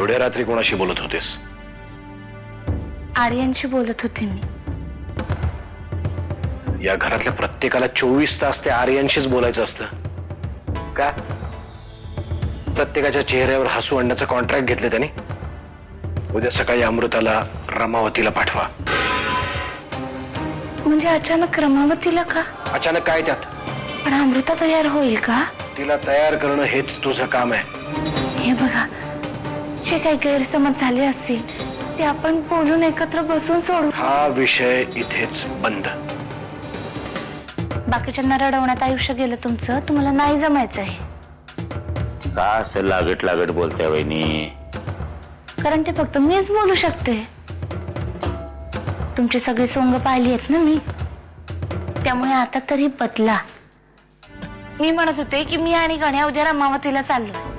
एवढ्या रात्री कोणाशी बोलत होतेस? आर्यनशी बोलत होते मी. या घरातल्या प्रत्येकाला 24 तास त्या आर्यनशीच बोलायचं असतं का? प्रत्येकाच्या चेहऱ्यावर हसू आणण्याचं कॉन्ट्रॅक्ट घेतले त्यांनी. उद्या सकाळी अमृताला रमावतीला पाठवा. म्हणजे अचानक रमावतीला का? अचानक काय त्यात? पण अमृता तयार होईल का? तिला तयार करणं हेच तुझं काम आहे. हे बघा, जे काही गैरसमज झाले असतील ते आपण बोलून एकत्र बसून सोडू. हा विषय इथेच बंद. बाकीच्यांना रडवण्यात आयुष्य गेलं तुमचं, तुम्हाला नाही जमायचं आहे. का असं लागट लागट बोलत्या वहिनी? कारण ते फक्त मीच बोलू शकते. तुमची सगळी सोंग पाहिली आहेत ना मी, त्यामुळे आता तरी बदला. मी म्हणत होते की मी आणि गण्या उद्या रमावतीला चाललो.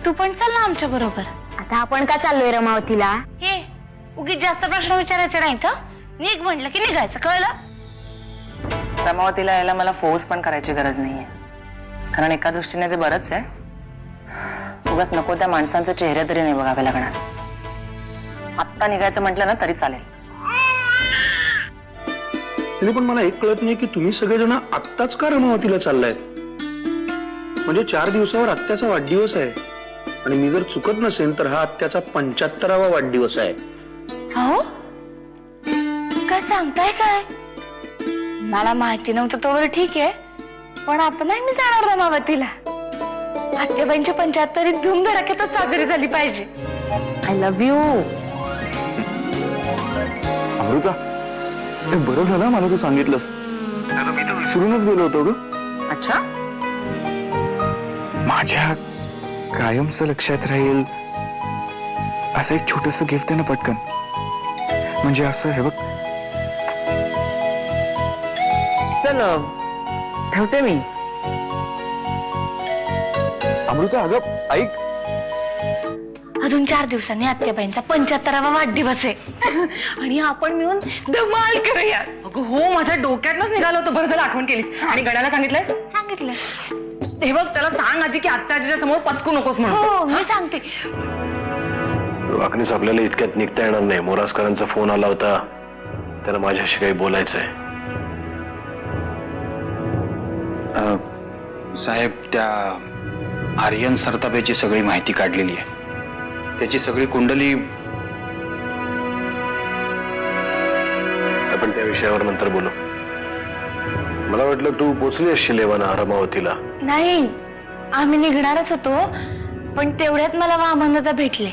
तू पण चल ना आमच्या बरोबर. आता आपण का चाललोय रमावतीला? हे उगीच जास्त प्रश्न विचारायचे नाही तर निघ म्हटलं की निघायचं, कळलं? रमावतीला यायला मला फोर्स पण करायची गरज नाहीये, कारण एका दृष्टीने ते बरंच आहे. उगाच नको त्या माणसांचे चेहरे तरी नाही बघावे लागणार. आत्ता निघायचं म्हटलं ना तरी चालेल. पण मला एक कळत नाही की तुम्ही सगळेजण आत्ताच का रमावतीला चाललाय? म्हणजे 4 दिवसावर आत्याचा वाढदिवस आहे आणि मी जर चुकत नसेल तर हा आत्याचा 75वा वाढदिवस आहे. हो, काय सांगताय काय? मला माहिती नव्हतं तोवर ठीक आहे, पण आता नाही मी जाणार रमावतीला. आत्याबाईंची 75 धूमधडाक्यातच साजरी झाली पाहिजे. I love you. अमृता, बरं झालं मला तू सांगितलंस. मी तर विसरूनच गेलो होतो ग. अच्छा, माझ्या कायमचं लक्षात राहील असं एक छोटस गिफ्ट आहे ना पटकन. म्हणजे असं हे बघ. चल ठेवते मी. अमृता अगं ऐक, अजून 4 दिवसांनी आत्याबाईंचा 75वा वाढदिवस आहे आणि आपण मिळून धमाल करूया. अगं हो, माझ्या डोक्यातच निघालं होतं. बरं झालं आठवण केलीस. आणि गण्याला सांगितलंय? सांगितलं. हे बघ, त्याला सांग आधी की आत्ताच्या समोर पचकू नकोस म्हणून. हो, मी सांगते. वाकणीस आपल्याला इतक्यात निघता येणार नाही. मोरासकरांचा फोन आला होता, त्याला माझ्याशी काही बोलायचंय. साहेब, त्या आर्यन सरतापेची सगळी माहिती काढलेली आहे. त्याची सगळी कुंडली. आपण त्या विषयावर नंतर बोलू. मला वाटलं तू पोचली असशील एव्हाना रमावतीला. नाही, आम्ही निघणारच होतो, पण तेवढ्यात मला वामनदा भेटले.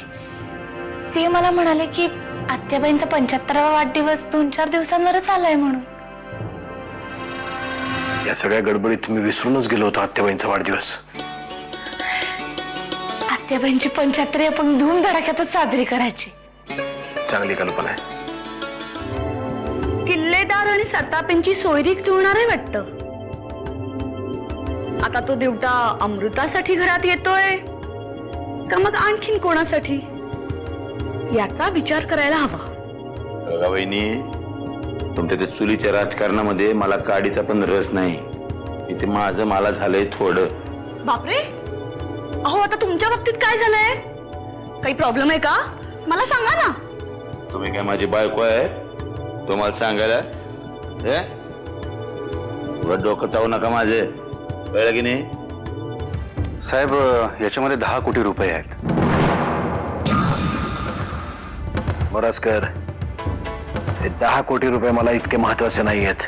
ते मला म्हणाले की आत्याबाईंचा 75वा वाढदिवस 2-4 दिवसांवरच आलाय म्हणून. या सगळ्या गडबडीत तुम्ही विसरूनच गेलो होतो आत्याबाईंचा वाढदिवस. आत्याबाईंची 75 आपण धूमधडाक्यातच साजरी करायची. चांगली कल्पना आहे. किल्लेदार आणि सरतापेंची सोयरीक जुळणार आहे वाटतं. आता तो देवटा अमृतासाठी घरात येतोय का मग आणखीन कोणासाठी, याचा विचार करायला हवा. बघा वहिनी, तुमच्या त्या चुलीच्या राजकारणामध्ये मला काडीचा पण रस नाही. इथे माझं मला झालंय थोडं. बापरे, अहो आता तुमच्या बाबतीत काय झालंय? काही प्रॉब्लेम आहे का? मला सांगा ना. तुम्ही काय माझी बायको आहे तुम्हाला सांगायला? हे डोकं चावू नका माझे, कळलं की नाही? साहेब, याच्यामध्ये 10 कोटी रुपये आहेत. मोरासकर, हे 10 कोटी रुपये मला इतके महत्वाचे नाही आहेत.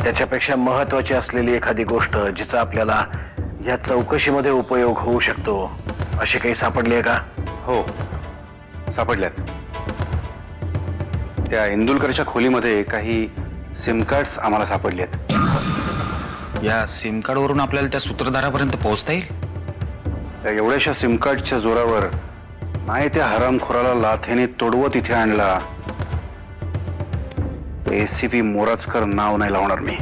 त्याच्यापेक्षा महत्वाची असलेली एखादी गोष्ट जिचा आपल्याला या चौकशीमध्ये उपयोग होऊ शकतो, अशी काही सापडली आहे का? हो, सापडल्यात. त्या इंदुलकरच्या खोलीमध्ये काही सिम कार्ड्स आम्हाला सापडले आहेत. या सिम कार्डवरून आपल्याला त्या सूत्रधारापर्यंत पोहोचता येईल. त्या एवढ्याशा सिम कार्डच्या जोरावर नाही त्या हरामखोराला लाथेने तोडवत इथे आणला. ACP मोराचकर नाव नाही लावणार मी.